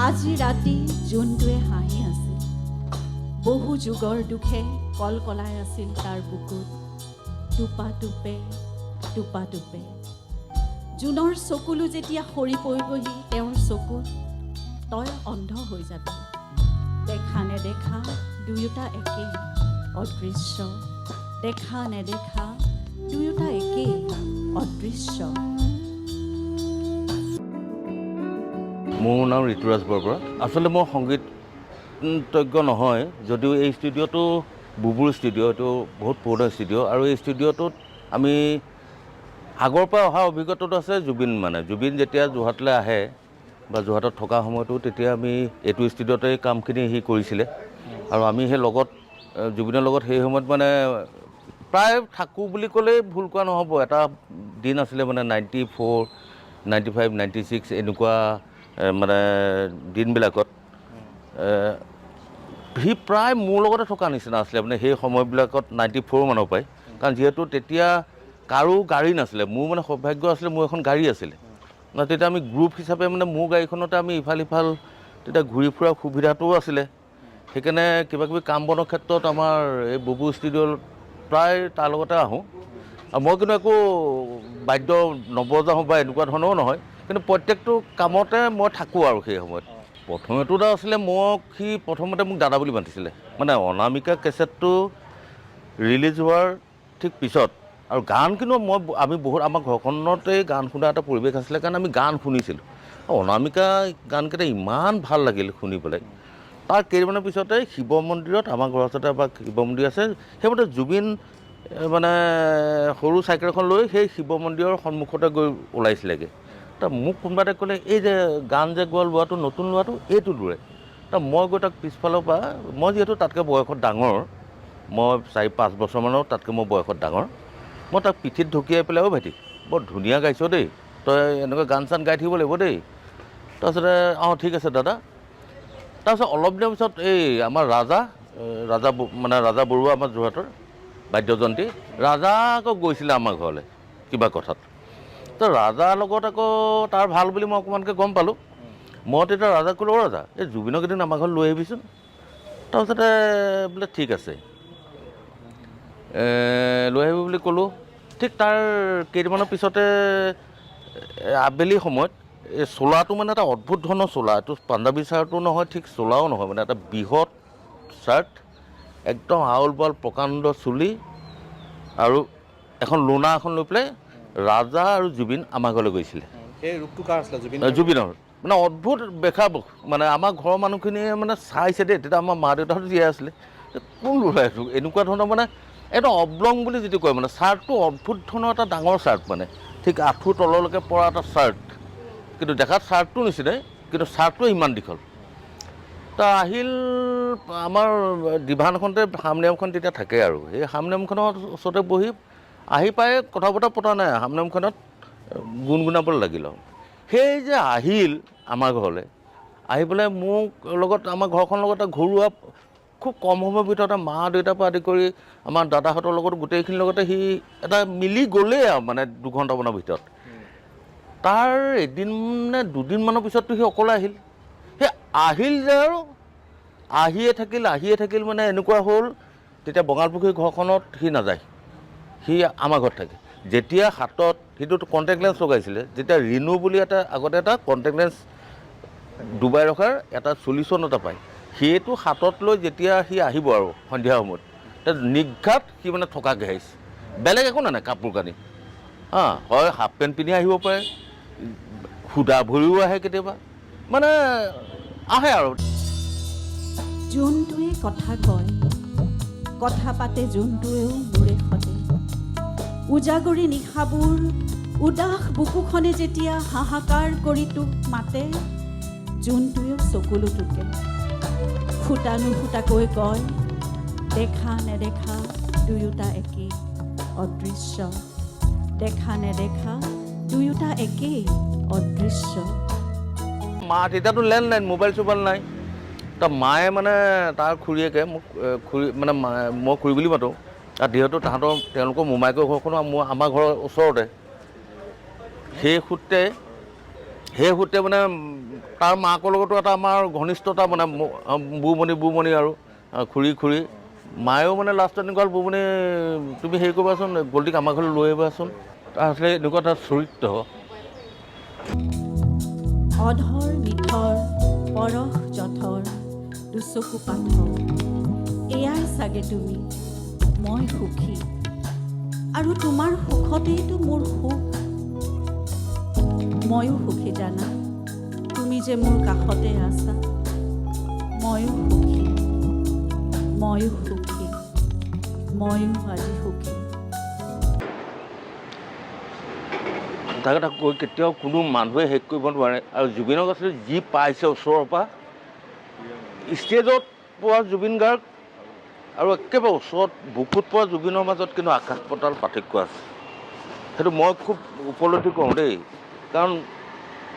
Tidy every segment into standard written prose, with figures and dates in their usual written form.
আজি ৰাতি জোনটোৱে হাঁহি আছিল বহু যুগৰ দুখে কলকলাই আছিল তাৰ বুকুত টোপা টোপে জোনৰ চকুলো যেতিয়া সৰি পৰিবহি তেওঁৰ চকুত তই অন্ধ হৈ যাবি দেখা নেদেখা দুয়োটা একেই অদৃশ্য দেখা নেদেখা দুয়োটা একেই অদৃশ্য মোৰ নাম ঋতুৰাজ বৰবৰা আচলতে মই সংগীতজ্ঞ নহয় যদিও এই ষ্টুডিঅ'টো বুবুৰ ষ্টুডিঅ' এইটো বহুত পুৰণা ষ্টুডিঅ' আৰু এই ষ্টুডিঅ'টোত আমি আগৰ পৰা অহা অভিজ্ঞতাটো আছে জুবিন যেতিয়া যোৰহাটলৈ আহে বা যোৰহাটত থকা সময়তো তেতিয়া আমি এইটো ষ্টুডিঅ'তে কামখিনি সি কৰিছিলে আৰু আমি সেই লগত জুবিনৰ লগত সেই সময়ত মানে প্ৰায় থাকোঁ বুলি ক'লেই ভুল কোৱা নহ'ব এটা দিন আছিলে মানে 94, 95, 96 এনেকুৱা মানে দিনবিলাকত সি প্ৰায় মোৰ লগতে থকা নিচিনা আছিলে মানে সেই সময়বিলাকত 94 মানৰ পৰাই কাৰণ যিহেতু তেতিয়া কাৰো গাড়ী নাছিলে মোৰ মানে সৌভাগ্য আছিলে মোৰ এখন গাড়ী আছিলে তেতিয়া আমি গ্ৰুপ হিচাপে মানে মোৰ গাড়ীখনতে আমি ইফাল সিফাল তেতিয়া ঘূৰি ফুৰা সুবিধাটোও আছিলে সেইকাৰণে কিবাকিবি কাম বনৰ ক্ষেত্ৰত আমাৰ এই বুবু ষ্টুডিঅ'ৰ প্ৰায় তাৰ লগতে আহোঁ আৰু মই কিন্তু একো বাদ্য নবজাওঁ বা এনেকুৱা ধৰণৰো নহয় কিন্তু প্ৰত্যেকটো কামতে মই থাকোঁ আৰু সেই সময়ত প্ৰথমেতো আছিলে সি প্ৰথমতে মোক দাদা বুলি মাতিছিলে মানে অনামিকা কেছেটটো ৰিলিজ হোৱাৰ ঠিক পিছত আৰু গান কিন্তু আমি বহুত আমাৰ ঘৰখনতেই গান শুনা এটা পৰিৱেশ আছিলে কাৰণ আমি গান শুনিছিলোঁ অনামিকা গানকেইটা ইমান ভাল লাগিল শুনি পেলাই তাৰ কেইদিনমানৰ পিছতে শিৱ মন্দিৰত আমাৰ ঘৰৰ ওচৰতে এবাৰ শিৱ মন্দিৰ আছে সেইমতে জুবিন মানে সৰু চাইকেল এখন লৈ সেই শিৱ মন্দিৰৰ সন্মুখতে গৈ ওলাইছিলেগৈ মোক কোনোবা এটা ক'লে এই যে গান যে গোৱা লোৱাটো নতুন লোৱাটো এইটো দূৰে মই গৈ তাক পিছফালৰ পৰা মই যিহেতু তাতকৈ বয়সত ডাঙৰ মই 4-5 বছৰমানৰ তাতকৈ মই বয়সত ডাঙৰ মই তাক পিঠিত ঢকিয়াই পেলাই ভাইটি বৰ ধুনীয়া গাইছ দেই তই এনেকৈ গান চান গাই থাকিব লাগিব দেই তাৰপিছতে ঠিক আছে দাদা তাৰপিছত অলপ দিনৰ পিছত এই আমাৰ ৰাজা বৰুৱা আমাৰ যোৰহাটৰ বাদ্যযন্ত্ৰী ৰাজা আকৌ গৈছিলে আমাৰ ঘৰলৈ কিবা কথাত তো ৰাজাৰ লগত আকৌ তাৰ ভাল বুলি মই অকণমানকৈ গম পালোঁ মই তেতিয়া ৰাজাক ক'লোঁ ৰাজা এই জুবিনক এদিন আমাৰ ঘৰত লৈ আহিবিচোন তাৰপিছতে বোলে ঠিক আছে লৈ আহিব বুলি ক'লোঁ ঠিক তাৰ কেইদিনমানৰ পিছতে আবেলি সময়ত এই চোলাটো মানে এটা অদ্ভুত ধৰণৰ চোলা এইটো পাঞ্জাবী চাৰ্টো নহয় ঠিক চোলাও নহয় মানে এটা বৃহৎ চাৰ্ট একদম আউল বাউল প্ৰকাণ্ড চুলি আৰু এখন লোনা এখন লৈ পেলাই ৰাজা আৰু জুবিন আমাৰ ঘৰলৈ গৈছিলে সেই ৰূপটো কাৰ আছিলে জুবিনৰ মানে অদ্ভুত বেখাব মানে আমাৰ ঘৰৰ মানুহখিনিয়ে মানে চাইছে দেই তেতিয়া আমাৰ মা দেউতাহঁতো জীয়াই আছিলে কোন ল'ৰা এইটো এনেকুৱা ধৰণৰ মানে এইটো অবলং বুলি যিটো কয় মানে চাৰ্টটো অদ্ভুত ধৰণৰ এটা ডাঙৰ চাৰ্ট মানে ঠিক আঁঠুৰ তললৈকে পৰা এটা চাৰ্ট কিন্তু দেখাত চাৰ্টটো নিচিনাই কিন্তু চাৰ্টটো ইমান দীঘল আহিল আমাৰ ডিভানখনতে হাৰমনিয়ামখন তেতিয়া থাকে আৰু সেই হাৰমনিয়ামখনৰ ওচৰতে বহি আহি পাই কথা বতৰা পতা নাই হাৰমনিয়ামখনত গুণগুণাবলৈ লাগিল সেই যে আহিল আমাৰ ঘৰলৈ আহি পেলাই মোক লগত আমাৰ ঘৰখনৰ লগত এটা ঘৰুৱা খুব কম সময়ৰ ভিতৰতে মা দেউতাৰ পৰা আদি কৰি আমাৰ দাদাহঁতৰ লগত গোটেইখিনিৰ লগতে সি এটা মিলি গ'লেই আৰু মানে 2 ঘণ্টামানৰ ভিতৰত তাৰ এদিন নে 2 দিনমানৰ পিছততো সি অকলে আহিল সেই আহিল যে আৰু আহিয়ে থাকিল মানে এনেকুৱা হ'ল তেতিয়া বঙালপুখুৰী ঘৰখনত সি নাযায় সি আমাৰ ঘৰত থাকে যেতিয়া হাতত সিটো কণ্টেক্ট লেন্স লগাইছিলে যেতিয়া ৰিনু বুলি আগতে এটা কণ্টেক্ট লেন্স ডুবাই ৰখাৰ এটা চলিউশ্যন এটা পায় সেইটো হাতত লৈ যেতিয়া সি আহিব আৰু সন্ধিয়া সময়ত নিঘাত সি মানে থকাকৈ আহিছে বেলেগ একো নাই কাপোৰ কানি হয় হাফ পেণ্ট পিন্ধি আহিব পাৰে সুদা ভৰিও আহে কেতিয়াবা মানে আহে আৰু জোনটোৱে কথা কয় কথা পাতে জোনটোৱেও মোৰে সতে উজাগৰি নিশাবোৰ উদাস বুকুখনে যেতিয়া হাহাকাৰ কৰি তোক মাতে জোনটোৱেও চকুলো তোকে ফুটা নুফুটাকৈ কয় দেখা নেদেখা দুয়োটা একেই অদৃশ্য দেখা নেদেখা দুয়োটা একেই অদৃশ্য মা তেতিয়াতো লেণ্ডলাইন মোবাইল চোবাইল নাই মায়ে মানে তাৰ খুৰীয়েকে মোক খুৰী মানে মই খুৰী বুলি মাতোঁ আৰু যিহেতু তেওঁলোকৰ মোমাইকৰ ঘৰখনো আমাৰ ঘৰৰ ওচৰতে সেই সূত্ৰে সেই সূত্ৰে মানে তাৰ মাকৰ লগতো এটা আমাৰ ঘনিষ্ঠতা মানে বুমণি আৰু খুৰী মায়েও মানে লাষ্টত এনেকুৱা হ'ল বুমণি তুমি হেৰি কৰিবাচোন গল্টিক আমাৰ ঘৰলৈ লৈ আহিবাচোন। তাৰপিছতে এনেকুৱা এটা চৰিত্ৰ অধৰ মিঠৰ পৰশ জঠৰ দুচকু পাথৰ এয়াই চাগে তুমি মই সুখী আৰু তোমাৰ সুখতেইতো মোৰ সুখ। ময়ো সুখী জানা তুমি যে মোৰ কাষতে আছা। ময়ো সুখী ময়ো আজি সুখী। কথা কৈ কেতিয়াও কোনো মানুহে শেষ কৰিব নোৱাৰে। আৰু জুবিনক আচলতে যি পাইছে ওচৰৰ পৰা ষ্টেজত পোৱা জুবিন গাৰ্গ আৰু একেবাৰে ওচৰত বুকুত পোৱা জুবিনৰ মাজত কিন্তু আকাশ পাতাল পাৰ্থক্য আছে। সেইটো মই খুব উপলব্ধি কৰোঁ দেই, কাৰণ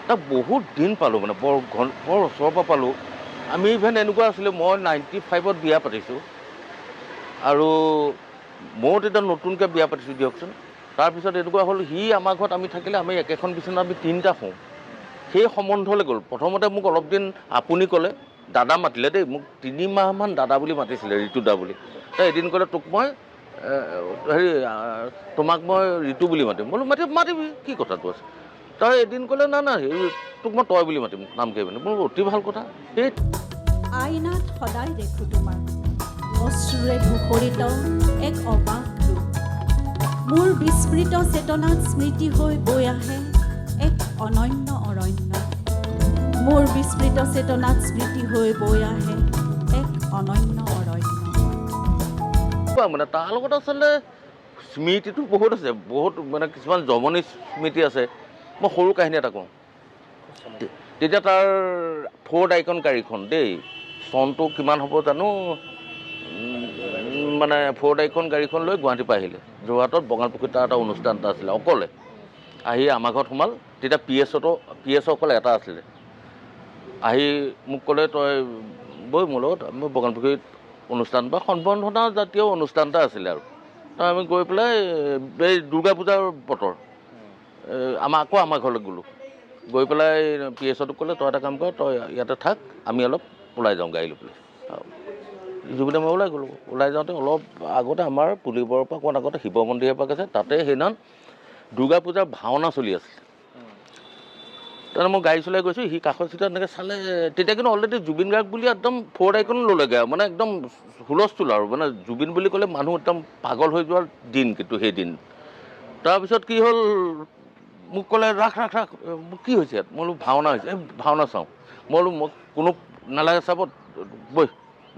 তাক বহুত দিন পালোঁ মানে বৰ ওচৰৰ পৰা পালোঁ। আমি ইভেন এনেকুৱা আছিলোঁ, মই 95ত বিয়া পাতিছোঁ আৰু ময়ো তেতিয়া নতুনকৈ বিয়া পাতিছোঁ দিয়কচোন। তাৰপিছত এনেকুৱা হ'ল সি আমাৰ ঘৰত আমি থাকিলে আমি একেখন বিচনাত আমি 3টা শুওঁ। সেই সম্বন্ধলৈ গ'ল। প্ৰথমতে মোক অলপ দিন আপুনি ক'লে, দাদা মাতিলে দেই, মোক 3 মাহমান দাদা বুলি মাতিছিলে, ঋতু দা বুলি। তাই এদিন ক'লে তোক মই তোমাক মই ঋতু বুলি মাতিম। বোলো মাতিবি কি কথাটো আছে। তাই এদিন ক'লে না তোক মই তই বুলি মাতিম নাম কৰি পিনে। বোলো অতি ভাল কথা। সেই আইনাত সদায় দেখোঁ তোমাক অশ্ৰুৰে ধূসৰিত এক অবাক ৰূপ। মোৰ বিস্মৃত চেতনাত স্মৃতি হৈ বৈ আহে এক অনন্য অৰণ্য। মোৰ বিস্মৃত চেতনাত স্মৃতি হৈ বৈ আহে এক অনন্য অৰণ্য। মানে তাৰ লগত আচলতে স্মৃতিটো বহুত আছে, বহুত মানে কিছুমান জমনি স্মৃতি আছে। মই সৰু কাহিনী এটা কওঁ। তেতিয়া তাৰ ফ'ৰ্ড আইকন গাড়ীখন দেই, চনটো কিমান হ'ব জানো, মানে ফ'ৰ্ড আইকন গাড়ীখন লৈ গুৱাহাটীৰ পৰা আহিলে। যোৰহাটত বঙালপুখুৰীত তাৰ এটা অনুষ্ঠান এটা আছিলে, অকলে আহি আমাৰ ঘৰত সোমাল। তেতিয়া পি এছ অকল এটা আছিলে। আহি মোক ক'লে তই বৈ মোৰ লগত, মই বঙালপুখুৰীত অনুষ্ঠান বা সম্বৰ্ধনা জাতীয় অনুষ্ঠান এটা আছিলে আৰু। তই আমি গৈ পেলাই এই দুৰ্গা পূজাৰ বতৰ আকৌ আমাৰ ঘৰলৈ গ'লোঁ। গৈ পেলাই পি এছটোক ক'লে তই এটা কাম কৰ, তই ইয়াতে থাক, আমি অলপ ওলাই যাওঁ গাড়ী লৈ পেলাই। জুবিনে মই ওলাই গ'লোঁ। ওলাই যাওঁতে অলপ আগতে আমাৰ পুলিবৰৰ পৰা অকণ আগতে শিৱ মন্দিৰ এপাক আছে, তাতে সেইদিনাখন দুৰ্গা পূজাৰ ভাওনা চলি আছিলে। তাৰমানে মই গাড়ী চলাই গৈছোঁ, সি কাষৰ চিটত এনেকৈ চালে। তেতিয়া কিন্তু অলৰেডি জুবিন গাৰ্গ বুলি একদম ফ'ৰ্ড আইকন ল'লেগৈ আৰু, মানে একদম হুলস্থুল আৰু, মানে জুবিন বুলি ক'লে মানুহ একদম পাগল হৈ যোৱাৰ দিন কিন্তু সেইদিন। তাৰপিছত কি হ'ল, মোক ক'লে ৰাখ মোক কি হৈছে ইয়াত? মই বোলো ভাওনা হৈছে, এই ভাওনা চাওঁ। মই বোলো মোক কোনো নালাগে চাব বৈ,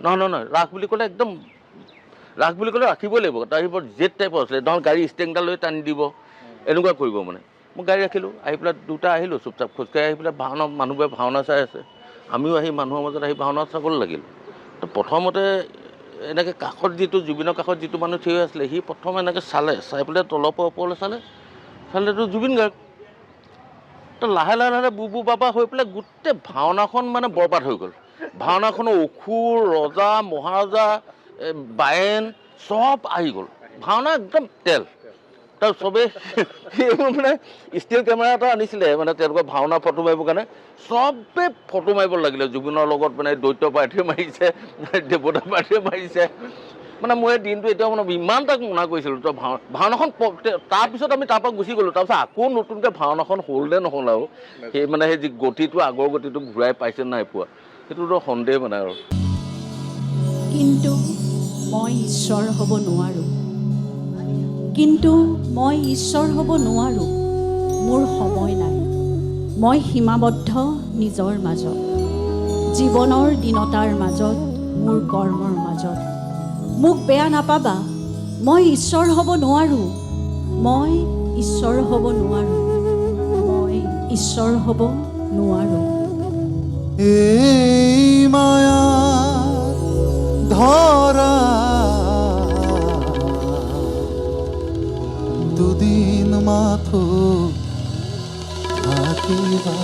নহয় ৰাস বুলি ক'লে একদম ৰাস বুলি ক'লে ৰাখিবই লাগিব। তাৰ বৰ জেদ টাইপৰ আছিলে, নহয় গাড়ী ষ্টেংডাল লৈ টানি দিব, এনেকুৱা কৰিব মানে। মই গাড়ী ৰাখিলোঁ, আহি পেলাই দুটা আহিলোঁ চুপচাপ খোজকাঢ়ি আহি পেলাই মানুহবোৰে ভাওনা চাই আছে। আমিও আহি মানুহৰ মাজত আহি ভাওনা চাবলৈ লাগিলোঁ। তো প্ৰথমতে এনেকৈ কাষত জুবিনৰ কাষত যিটো মানুহ থিয় হৈ আছিলে, সি প্ৰথমে এনেকৈ চাই পেলাই তলৰ পৰা ওপৰলৈ চালেতো জুবিন গাৰ্গ। তো লাহে বুবু বাবা হৈ পেলাই গোটেই ভাওনাখন মানে বৰবাদ হৈ গ'ল। ভাওনাখনৰ অসুৰ ৰজা মহাৰজা বায়েন চব আহি গ'ল। ভাওনা একদম তেল। তাৰ চবেই মানে ষ্টিল কেমেৰা এটা আনিছিলে, মানে তেওঁলোকৰ ভাওনা ফটো মাৰিবৰ কাৰণে। চবেই ফটো মাৰিব লাগিলে জুবিনৰ লগত, মানে দৈত্য প্ৰাৰ্থীয়ে মাৰিছে, দেৱতা প্ৰাৰ্থীয়ে মাৰিছে। মানে মই দিনটো এতিয়াও মানে ইমান তাক মনা কৰিছিলোঁ। তো ভাওনাখন তাৰপিছত আমি তাৰপৰা গুচি গ'লোঁ। তাৰপিছত আকৌ নতুনকৈ ভাওনাখন হ'ল নে নহ'ল আৰু, সেই মানে সেই যি গতিটো আগৰ গতিটো ঘূৰাই পাইছে নাই পোৱা, সেইটোতো সন্দেহ মানে আৰু। কিন্তু মই ঈশ্বৰ হ'ব নোৱাৰোঁ, মোৰ সময় নাই। মই সীমাবদ্ধ নিজৰ মাজত, জীৱনৰ দীনতাৰ মাজত, মোৰ কৰ্মৰ মাজত। মোক বেয়া নাপাবা, মই ঈশ্বৰ হ'ব নোৱাৰোঁ, মই ঈশ্বৰ হ'ব নোৱাৰোঁ। এই মায়া ধৰা দুদিন মাথো থাকিবা